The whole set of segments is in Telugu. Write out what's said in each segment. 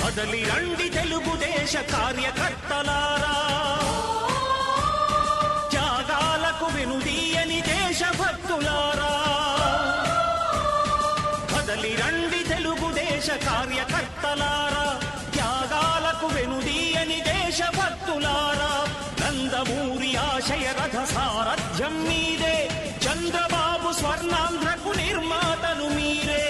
కదలి రండి తెలుగుదేశ కార్యకర్తలారా, త్యాగాలకు వెనుదీయని దేశభక్తులారా. కదలి రండి తెలుగుదేశ కార్యకర్తలారా, త్యాగాలకు వెనుదీయని దేశభక్తులారా. నందమూరి ఆశయ రథ సారథ్యం మీదే, చంద్రబాబు స్వర్ణాంధ్రకు నిర్మాతలు మీరే.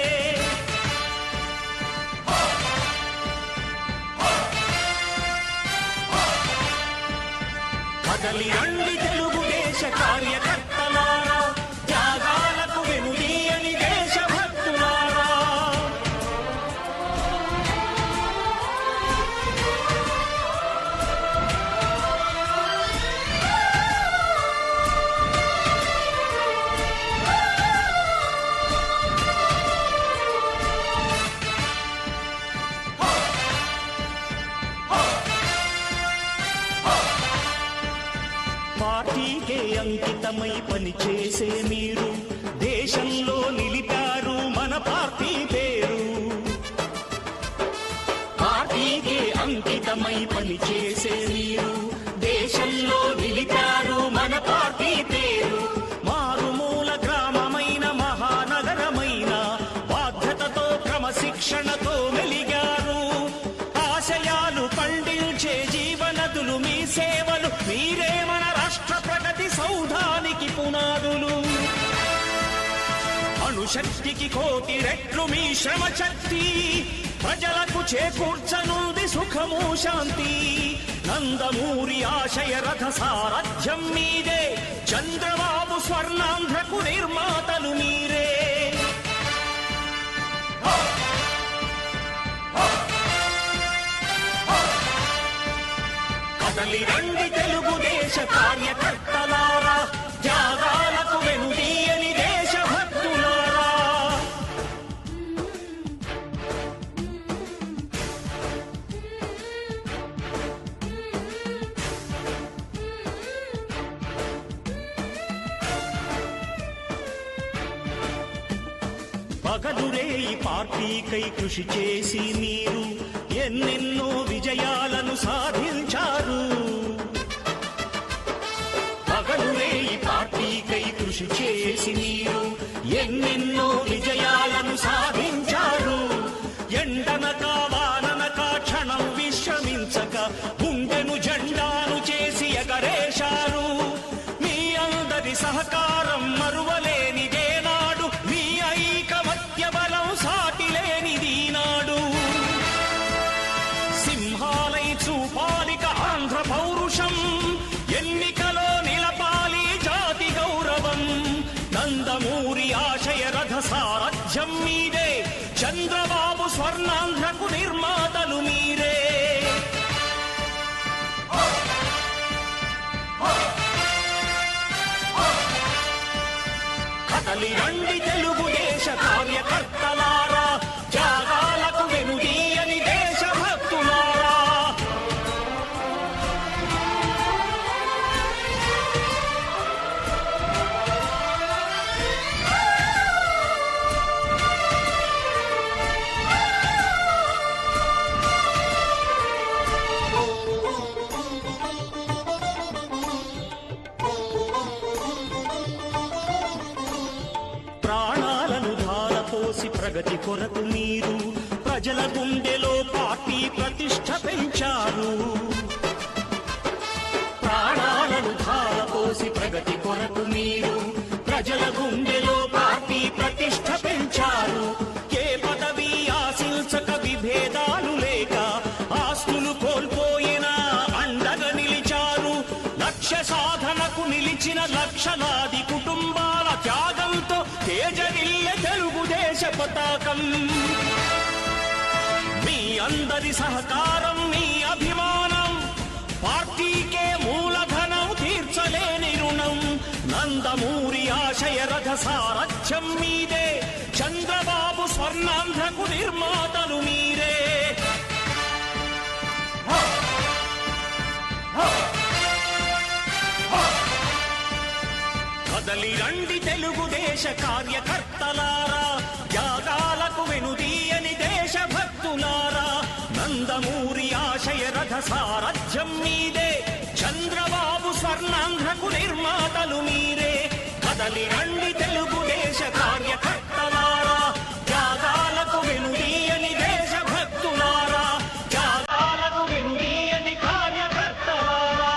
కదలి రండి తెలుగుదేశ కార్యకర్తలారా, త్యాగాలకు వెనుదీయని దేశభక్తులారా. పార్టీకే అంకితమై పనిచేసే మీరు దేశంలో నిలిపారు మన పార్టీ పేరు. పార్టీకే అంకితమై పనిచేసే మీరు దేశంలో నిలిపారు మన పార్టీ పేరు. మారుమూల గ్రామమైన మహానగరమైన బాధ్యతతో క్రమశిక్షణతో మెలిగారు. ఆశయాలు పండించే జీవనదులు మీ సేవలు, మీరే మన రాష్ట్ర ప్రగతి సౌధానికి పునాదులు. అణుశక్తికి కోటి రెట్లు మీ శ్రమ శక్తి, ప్రజలకు చేకూర్చనుంది సుఖము శాంతి. నందమూరి ఆశయ రథ సారథ్యం మీదే, చంద్రబాబు స్వర్ణాంధ్రకు నిర్మాతలు మీరే. కదలి రండి తెలుగుదేశ కార్యకర్తలారా, త్యాగాలకు వెనుదీయని దేశభక్తులారా. పగలురేయి పార్టీకై కృషి చేసి మీరు ఎన్నెన్నో విజయాలను సాధించారు. పగలురేయి పార్టీకై కృషి చేసి మీరు ఎన్నెన్నో విజయాలను సాధించారు. ఎండనక వాననక క్షణం విశ్రమించక గుండెను జెండాను చేసి ఎగరేశారు. మీ అందరి సహకారం మరువలేనిదే నాడు, మీ ఐకమత్య బలం సాటిలేనిది నాడు. సింహాలై చూపాలిక ఆంధ్ర పౌరుషం, ఎన్నికలో నిలపాలి జాతి గౌరవం. నందమూరి ఆశయ రథ సారథ్యం మీదే, చంద్రబాబు స్వర్ణాంధ్రకు నిర్మాతలు మీరే. కదలి రండి తెలుగుదేశ కార్యకర్తలారా, త్యాగాలకు వెనుదీయని దేశభక్తులారా. ప్రాణాలను ధారపోసి ప్రగతి కొరకు మీరు ప్రజల గుండెలో పార్టీ ప్రతిష్ఠ పెంచారు. ప్రాణాలను ధారపోసి ప్రగతి కొరకు మీరు ప్రజల గుండెలో పార్టీ ప్రతిష్ఠ పెంచారు. ఏ పదవి ఆశించక విభేదాలు లేక ఆస్తులు కోల్పోయినా అండగా నిలిచారు. లక్ష్య సాధనకు నిలిచిన లక్షలాది కుటుంబాల త్యాగంతో తేజరిల్లె తెలుగుదేశ పతాకం. మీ అందరి సహకారం, మీ అభిమానం పార్టీకే మూలధనం, తీర్చలేని రుణం. నందమూరి ఆశయ రథ సారథ్యం మీదే, చంద్రబాబు స్వర్ణాంధ్రకు నిర్మాతలు మీరే. కదలి రండి తెలుగుదేశ కార్యకర్తలారా, త్యాగాలకు వెనుదీయని దేశభక్తులారా. నంద సారథ్యం మీదే, చంద్రబాబు స్వర్ణాంధ్రకు నిర్మాతలు మీరే. కదలి రండి తెలుగుదేశ కార్యకర్తలారా, త్యాగాలకు వెనుదీయని దేశభక్తులారా, త్యాగాలకు వెనుదీయని కార్యకర్తలారా.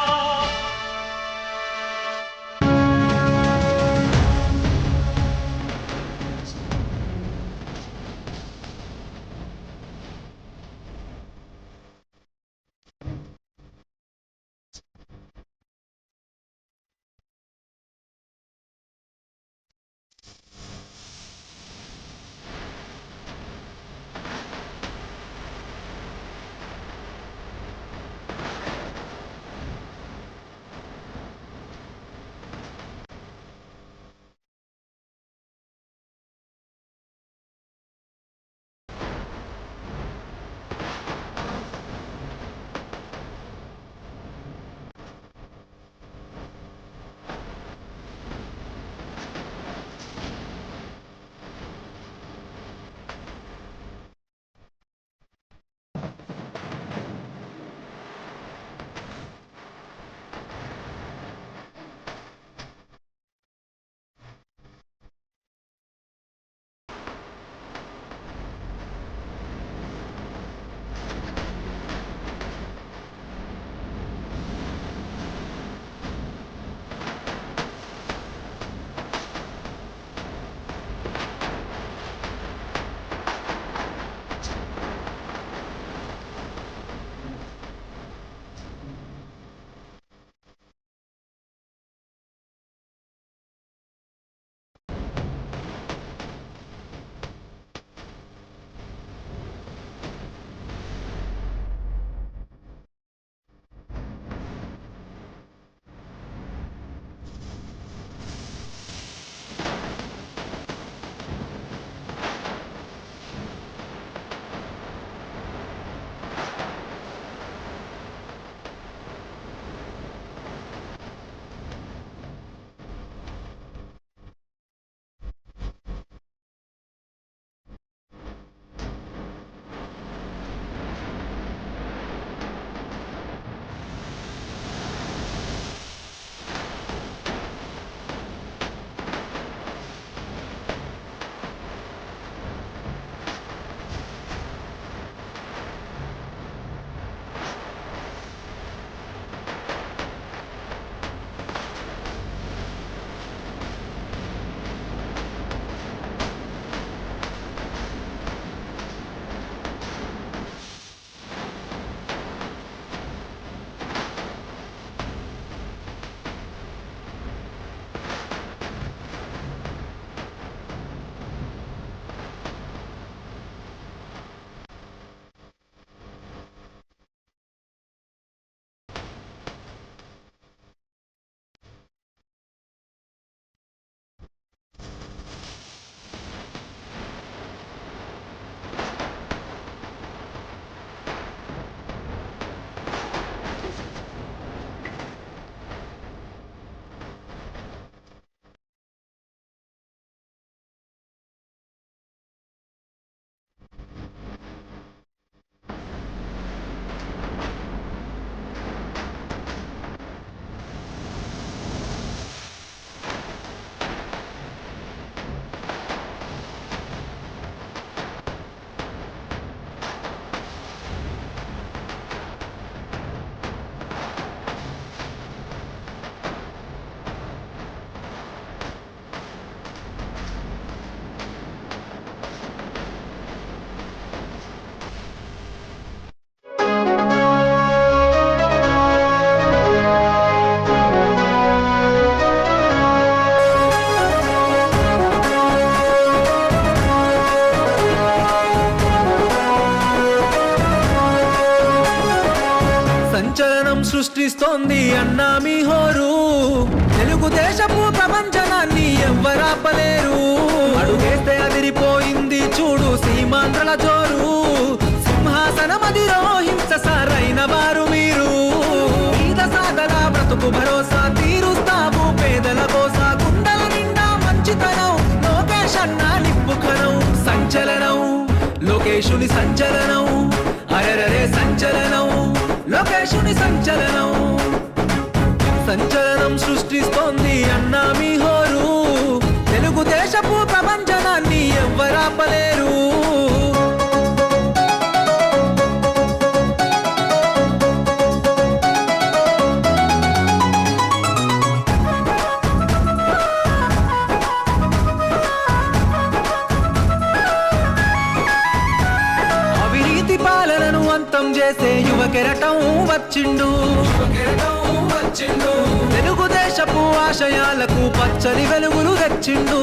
సృష్టిస్తోంది అన్నా మీ హోరు. తెలుగుదేశపు ప్రపంచనాన్ని ఎవ్వరాపలేరు. అడుగేస్తే అదిరిపోయింది చూడు సీమాంధ్రల జోరు. సింహాసనమధిరోహించ సారైన వారు మీరు. పేద సాగల బ్రతుకు భరోసా తీరుస్తాము పేదల కోసా. గుండెల నిండా మంచితనం లోకేష్ అన్నా నిప్పుకనం. సంచలనం లోకేశుని సంచలనం, అరెరరే సంచలనం లోకేశుని సంచలనం సంచలనం సృష్టిస్తోంది అన్నా మీ హోరు తెలుగుదేశపు ప్రపంచనాన్ని ఎవ్వరాపలేరు అంతం చేసే యువ కెరటం వచ్చిండు తెలుగుదేశపు ఆశయాలకు పచ్చని వెలుగులు తెచ్చిండు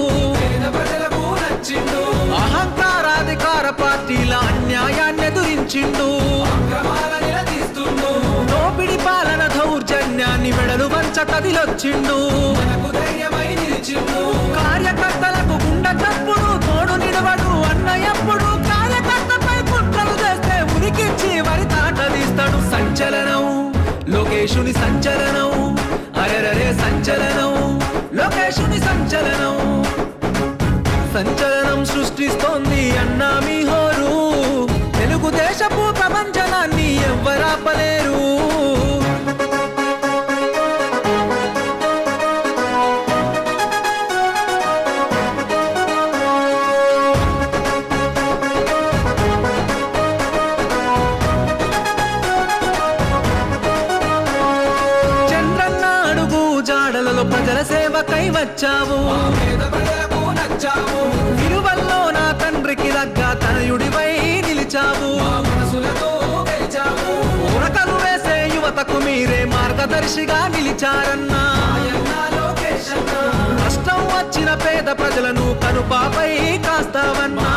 అహంకారాధికార పార్టీల అన్యాయాన్ని ఎదురించిండు దోపిడి పాలన దౌర్జన్యాన్ని మెడలు వంచ కదిలొచ్చిండు కార్యకర్తలకు గుండె చప్పుడు తోడు నిడవడు అన్నయ్యప్పుడు కార్యకర్తపై కుట్రలు చేస్తే ఉరికిచ్చి వరి తాట తీస్తాడు సంచలనం లోకేశుని సంచలనం అరెరరే సంచలనం లోకేశుని సంచలనం సంచలనం సృష్టిస్తోంది అన్నా మీ హోరు తెలుగుదేశపు ప్రపంచనాన్ని ఎవ్వరాపలేరు ప్రజల సేవకై వచ్చావు విలువల్లో నా తండ్రికి దగ్గ తనయుడివై నిలిచావు ఉరకలు వేసే యువతకు మీరే మార్గదర్శిగా నిలిచారన్నా కష్టం వచ్చిన పేద ప్రజలను కనుపాపై కాస్తావన్నా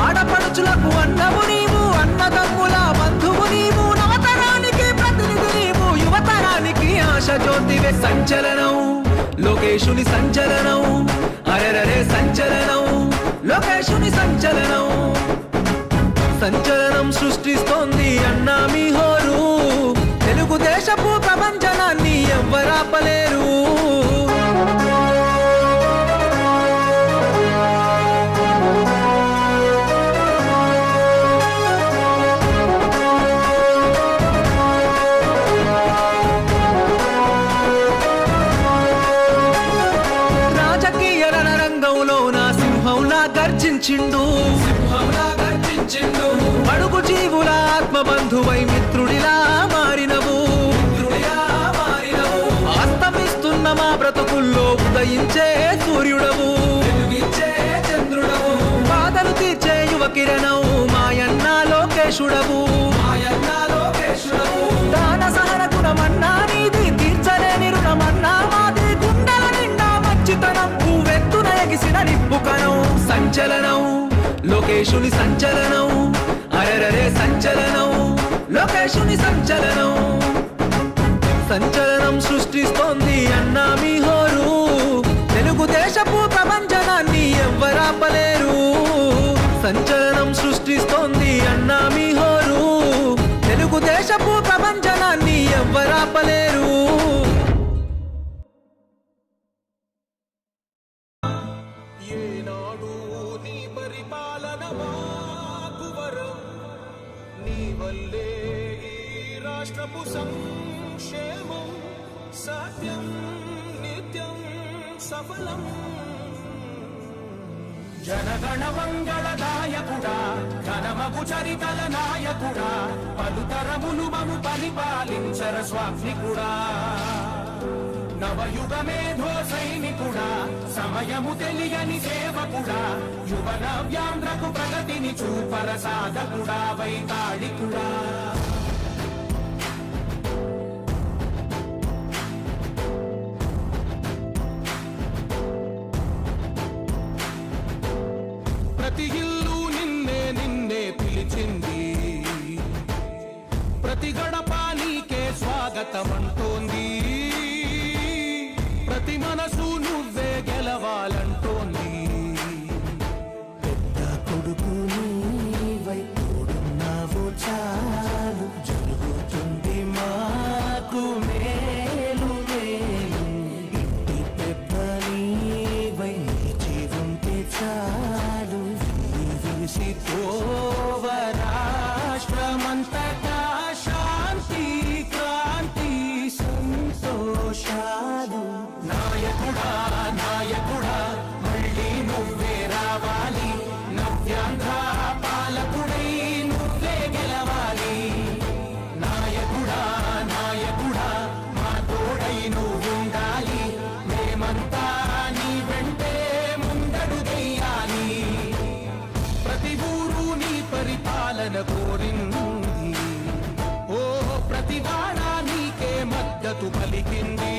ఆడపడుచులకు అన్నము నీవు అన్నదమ్ముల బంధువు నీవు నవతరానికి ప్రతినిధి నీవు యువతరానికి ఆశ జ్యోతివే సంచలనం లోకేశుని సంచలనం అరెరరే సంచలనం లోకేశుని సంచలనం సంచలనం సృష్టిస్తోంది అన్నా మీ హోరు తెలుగుదేశపు ప్రపంచనాన్ని ఎవ్వరాపలేరు గర్జించిండు అడుగు జీవుల ఆత్మబంధువై మిత్రుడిలా మారినవు అస్తమిస్తున్న మా బ్రతుకుల్లో ఉదయించే సూర్యుడవు చంద్రుడవు బాధలు తీర్చే యువ కిరణం మాయన్న లోకేశుడవు దాన సహన గుణమన్నా నీది తీర్చలేని రుణమన్నా మాది గుండెల నిండా మంచితనం పువ్వెత్తున ఎగిసిన నిప్పుకనం సంచలనం లోకేశుని సంచలనం అరెరరే సంచలనం లోకేశుని సంచలనం సంచలనం సృష్టిస్తోంది అన్నా మీ హోరు తెలుగుదేశపు ప్రపంచనాన్ని ఎవ్వరాపలేరు సంచలనం సృష్టిస్తోంది అన్నా మీ హోరు తెలుగుదేశపు ప్రపంచనాన్ని ఎవ్వరాపలేరు రాష్ట్రపు సంక్షేమం సత్యం నిత్యం సఫలం జనగణ మంగళదాయకుడా ఘనమగు చరితల నాయకుడా పలుతరములు మము పరిపాలించర స్వామికుడా నవయుగ మేధో సైనికుడా సమయము తెలియని సేవకుడా యువన వ్యాంధ్రకు ప్రగతిని చూపర సాధకుడా వైతాళికుడా ప్రతి ఇల్లు నిన్నే నిన్నే పిలిచింది ప్రతి గడప నీకే స్వాగతమంటోంది ప్రతి మనసు నువ్వే గెలవాలంటోంది పెద్ద కొడుకు నీవై తోడున్నావు చాలు జరుగుతుంది మాకు మేలు మేలు ఇంటి పెద్ద నీవై నిలిచి ఉంటే చాలు విలిసి తోవ రాష్ట్రమంతటా పరిపాలన కోరింది. ఓ ప్రతివాడా నీకే మద్దతు పలికింది.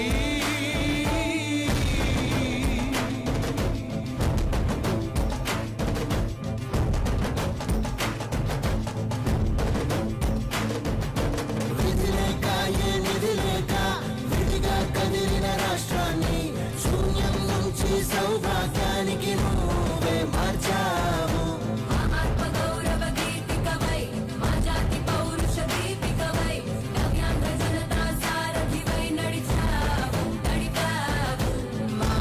సౌభాగ్యానికి నువ్వే మార్చావు. ఆత్మగౌరవ గీతికవై మా జాతి పౌరుష దీపికవై నవ్యాంధ్ర జనతా సారథివై నడిచావు నడిపావు. మా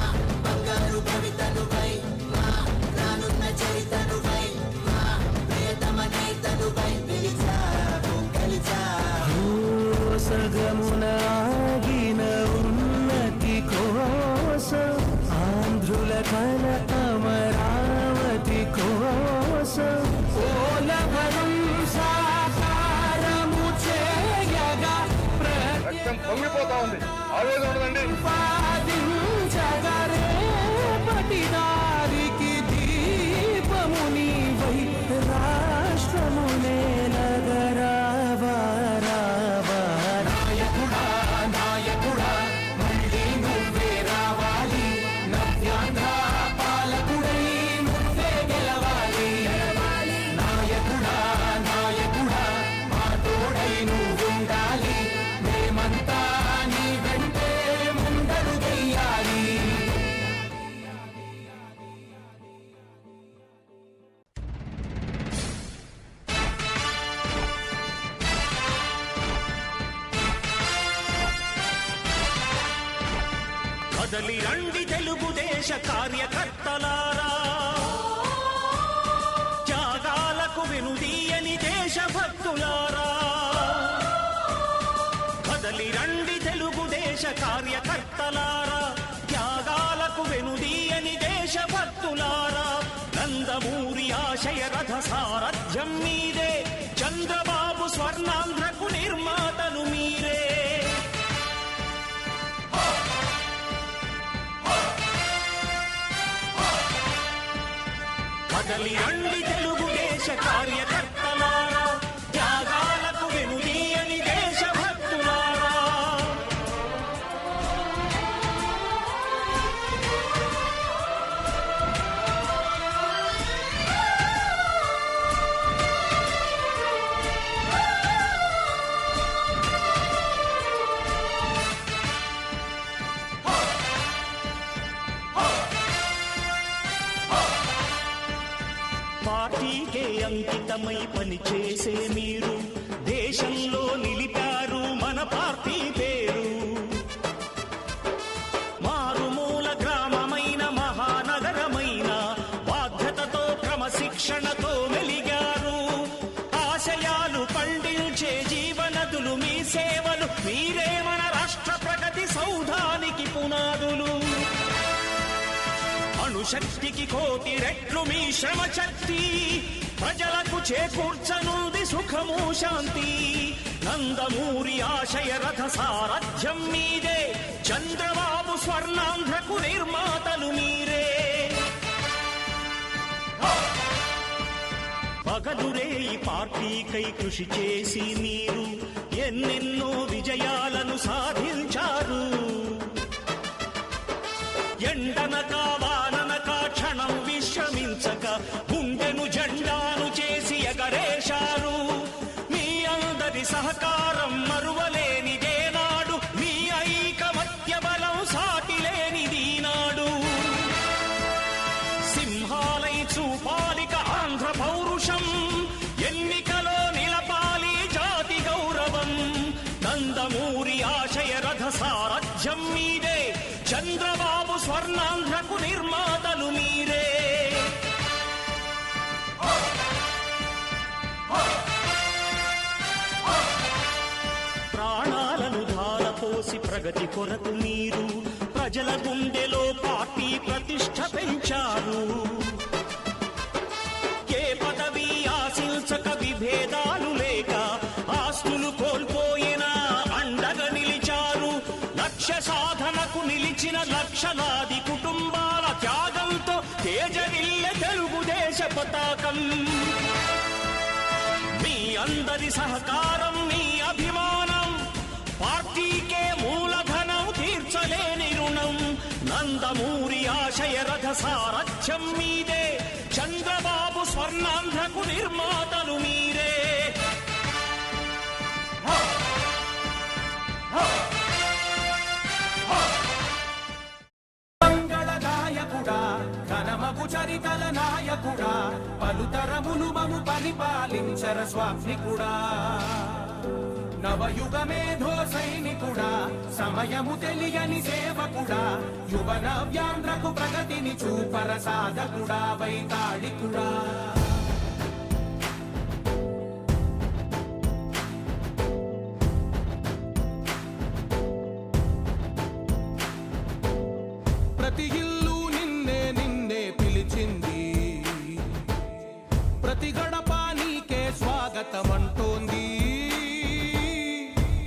బంగారు భవితనువై మా రానున్న చరితనువై మా ప్రియతమ గీతనువై పిలిచావు గెలిచావు. సగమున ఆగిన ఉన్నతి కోసం ఆంధ్రుల కల అమరావతి కోసం పోలవరం సాకారము చేయగా పొంగిపోతా ఉంది. ఆవేదన ఉండదండి. ప్రతిపాదించగరే పటిదారికి దీపము నీవై రాష్ట్రమునే నగరావా రావా. నాయకుడా నాయకుడా మళ్ళీ నువ్వే రావాలి. నవ్యాంధ్ర పాలకుడై నువ్వే గెలవాలి. నాయకుడా నాయకుడా మా తోడై నువ్వుండాలి. మేమంతా నీ వెంటే ముందడుగెయ్యాలి. కదలి రండి తెలుగుదేశ కార్యకర్తలారా, త్యాగాలకు వెనుదీయని దేశభక్తులారా. కదలి రండి తెలుగుదేశ కార్యకర్తలారా, త్యాగాలకు వెనుదీయని దేశభక్తులారా. నందమూరి ఆశయ రథ సారథ్యం మీరే, చంద్రబాబు స్వర్ణాంధ్రకు నిర్మాతలు మీరే. కదలి రండి తెలుగుదేశ కార్యకర్తలారా, త్యాగాలకు వెనుదీయని దేశభక్తులారా. పార్టీకే అంకితమై పనిచేసే మీరు దేశంలో నిలిపారు మన పార్టీ పేరు. మారుమూల గ్రామమైన మహానగరమైన బాధ్యతతో క్రమశిక్షణతో మెలిగారు. ఆశయాలు పండించే జీవనదులు మీ సేవలు, మీరే మన రాష్ట్ర ప్రగతి సౌధానికి పునాదులు. అణుశక్తికి కోటి రెట్లు మీ శ్రమ శక్తి, ప్రజలకు చేకూర్చనుంది సుఖము శాంతి. నందమూరి ఆశయ రథ సారథ్యం మీదే, చంద్రబాబు స్వర్ణాంధ్రకు నిర్మాతలు మీరే. పగలురే ఈ పార్టీకై కృషి చేసి మీరు ఎన్నెన్నో విజయాలను సాధించారు. ఎండనక వాననక క్షణం విశ్రమించక గుండెను జెండాను చేసి ఎగరేశారు. మీ అందరి సహకారం మరువలేనిదేనాడు, మీ ఐకమత్య బలం సాటిలేనిదీనాడు. సింహాలై చూపాలిక ఆంధ్ర పౌరుషం, ఎన్నికలో నిలపాలి జాతి గౌరవం. నందమూరి ఆశయ రథ సారథ్యం మీదే, చంద్రబాబు స్వర్ణాంధ్రకు నిర్మాతలు మీరే. ప్రాణాలను ధారపోసి ప్రగతి కొరకు మీరు ప్రజల గుండెలో పార్టీ ప్రతిష్ఠ పెంచారు. ఏ పదవి ఆశించక విభేదాలు లేక ఆస్తులు కోల్పోయినా అండగా నిలిచారు. లక్ష్య సాధనకు నిలిచిన లక్షలాది కుటుంబాల త్యాగంతో తేజరిల్లె తెలుగుదేశ పతాకం. అందరి సహకారం మీ అభిమానం పార్టీకే మూలధనం తీర్చలేని రుణం నందమూరి ఆశయ రథ సారథ్యం మీదే చంద్రబాబు స్వర్ణాంధ్రకు నిర్మాతలు మీరే మంగళదాయకుడా ఘనమగు చరితల నాయకుడా పలుతరములు మము పరిపాలించర స్వామికుడా నవయుగ మేధో సైనికుడా సమయము తెలియని సేవకుడా యువ నవ్యాంధ్రకు ప్రగతిని చూపర సాధకుడా వైతాళికుడా ప్రతి ఇల్లు నిన్నే నిన్నే పిలిచింది ప్రతి గడప నీకే స్వాగతమంటోంది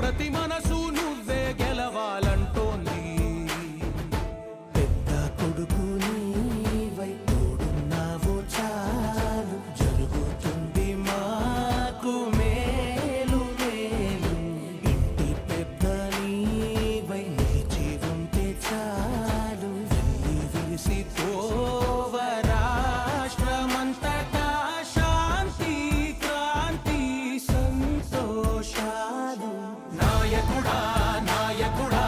ప్రతి మనసు నువ్వే గెలవాలంటోంది పెద్ద కొడుకు నీవై తోడున్నావు చాలు జరుగుతుంది మాకు మేలు మేలు ఇంటి పెద్ద నీవై నిలిచి ఉంటే చాలు వెళ్ళి విలిసి పోవ రాష్ట్రమంతటా శాంతి క్రాంతి సంతోషాలు నాయకుడా నాయకుడా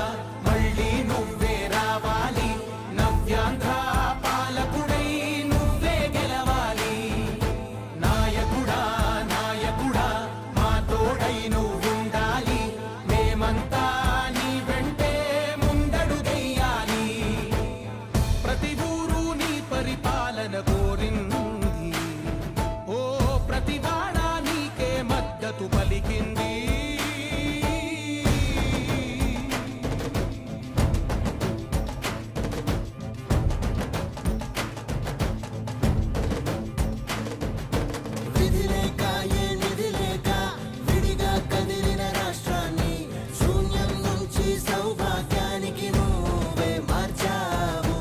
మళ్ళీ నువ్వే రావాలి నవ్యాంధ్ర పాలకుడై నువ్వే గెలవాలి నాయకుడా నాయకుడా మా తోడై నువ్వుండాలి మేమంతా నీ వెంటే ముందడుగెయ్యాలి ప్రతి ఊరు నీ పరిపాలన కోరింది ఓ ప్రతి వాడ నీకే మద్దతు పలికింది విధి లేక ఏ నిధి లేక విడిగా కదిలిన రాష్ట్రాన్ని శూన్యం నుంచి సౌభాగ్యానికి నువ్వే మార్చావు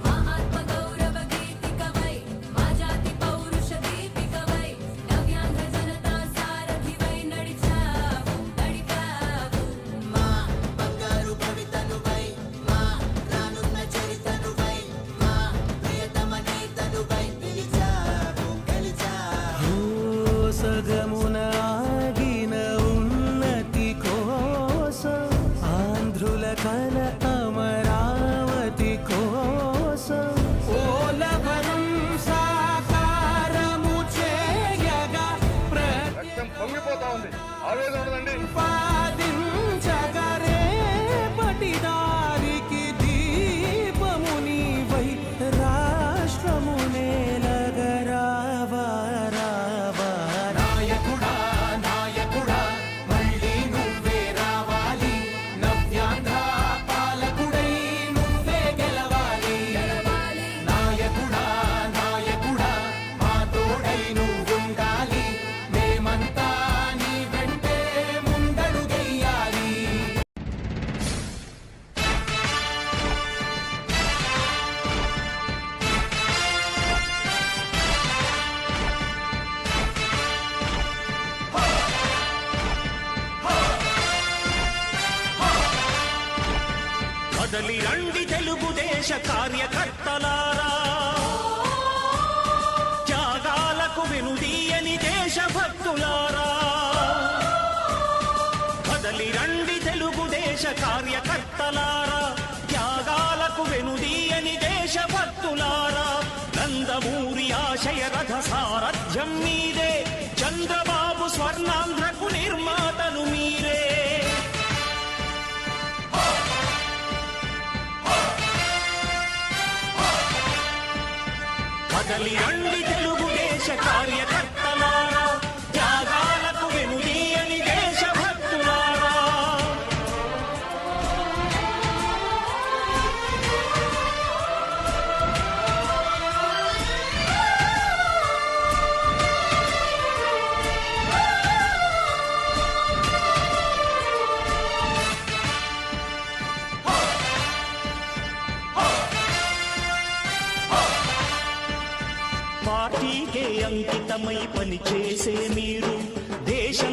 మా ఆత్మ గౌరవ గీతికవై మా జాతి పౌరుష దీపికవై నవ్యాంధ్ర జనతా సారథివై నడిచావు నడిపావు మా బంగారు భవితనువై మా రానున్న చరితనువై మా ప్రియతమ నేతనువై పిలిచావు గెలిచావు సగమున ఆగిన ఉన్నతి కోసం ఆంధ్రుల కల అమరావతి కోసం ఓలవరం సాకారము చేయగా రక్తం పొంగిపోతా ఉంది ఆవేదన ఉండదండి ప్రతిపాదించగరే పటిదారికి దీపము నీవై రాష్ట్రము నేలగరావా రావా నాయకుడా నాయకుడా మళ్ళీ నువ్వే రావాలి నవ్యాంధ్ర పాలకుడై నువ్వే గెలవాలి నాయకుడా నాయకుడా మా తోడై నువ్వుండాలి మేమంతా నీ వెంటే ముందడుగెయ్యాలి కదలి రండి తెలుగుదేశ కార్యకర్తలారా త్యాగాలకు వెనుదీయని దేశభక్తులారా కదలి రండి తెలుగుదేశ కార్యకర్తలారా త్యాగాలకు వెనుదీయని దేశభక్తులారా నందమూరి ఆశయ రథ సారథ్యం మీదే చంద్రబాబు స్వర్ణాంధ్రకు నిర్మాతలు మీరే కదలి రండి తెలుగుదేశ కార్యకర్తలారా త్యాగాలకు వెనుదీయని దేశభక్తులారా పార్టీకే అంకితమై పనిచేసే మీరు దేశం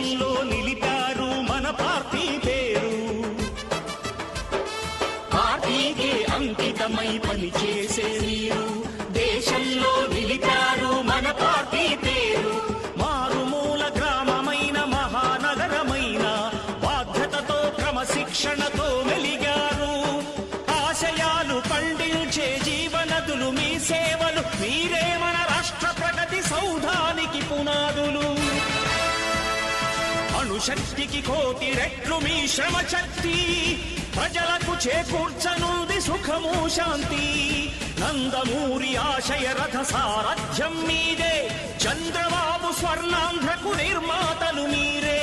అణుశక్తికి కోటి రెట్లు మీ శ్రమ శక్తి ప్రజలకు చేకూర్చనుంది సుఖము శాంతి నందమూరి ఆశయ రథ సారథ్యం మీదే చంద్రబాబు స్వర్ణాంధ్రకు నిర్మాతలు మీరే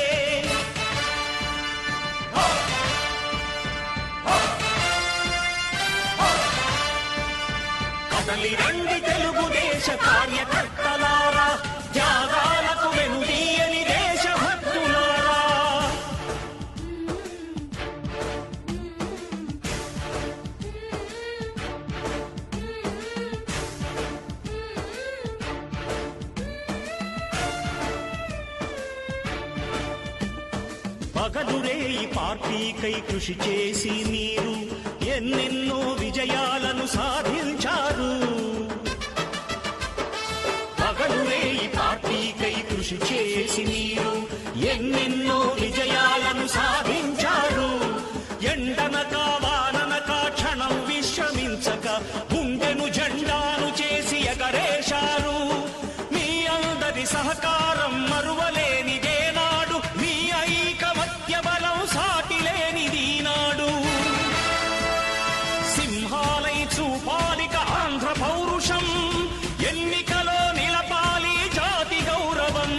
కదలి రండి తెలుగుదేశ కార్యకర్తలారా త్యాగాలకు వెనుదీయని దేశభక్తులారా పగలురే ఈ పార్టీకై కృషి చేసి మీరు ఎన్నెన్నో విజయాలను సాధించారు పగలురే ఈ పార్టీకై కృషి చేసి మీరు ఎన్నెన్నో విజయాలను సాధించారు ఎండనక వాననక క్షణం విశ్రమించక గుండెను జెండాను చేసి ఎగరేశారు మీ అందరి సహకారం మరువలేనిదే నాడు మీ ఐకమత్య బలం సాటిలేనిది నాడు సింహాలై చూపాలిక ఆంధ్ర పౌరుషం ఎన్నికలో నిలపాలి జాతి గౌరవం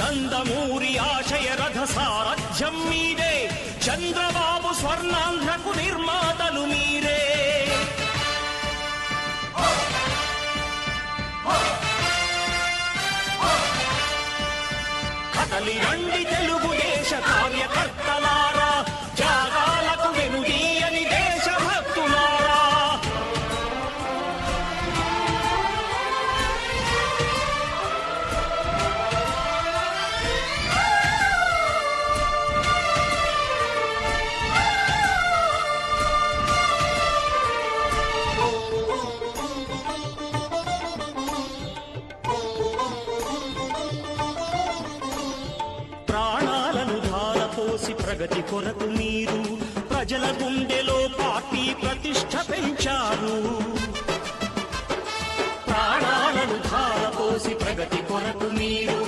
నందమూరి ఆశయ రథ సారథ్యం మీదే చంద్రబాబు స్వర్ణాంధ్రకు నిర్మాతలు మీరే కదలి రండి తెలుగుదేశ కార్యకర్తలారా త్యాగాలకు వెనుదీయని దేశభక్తులారా ప్రాణాలను ధారపోసి ప్రగతి కొరకు మీరు ప్రజల గుండెలో పార్టీ ప్రతిష్ట పెంచారు ప్రాణాలను ధారపోసి ప్రగతి కొరకు మీరు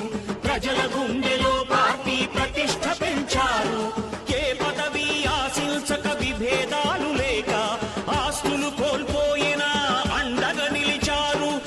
ప్రజల గుండె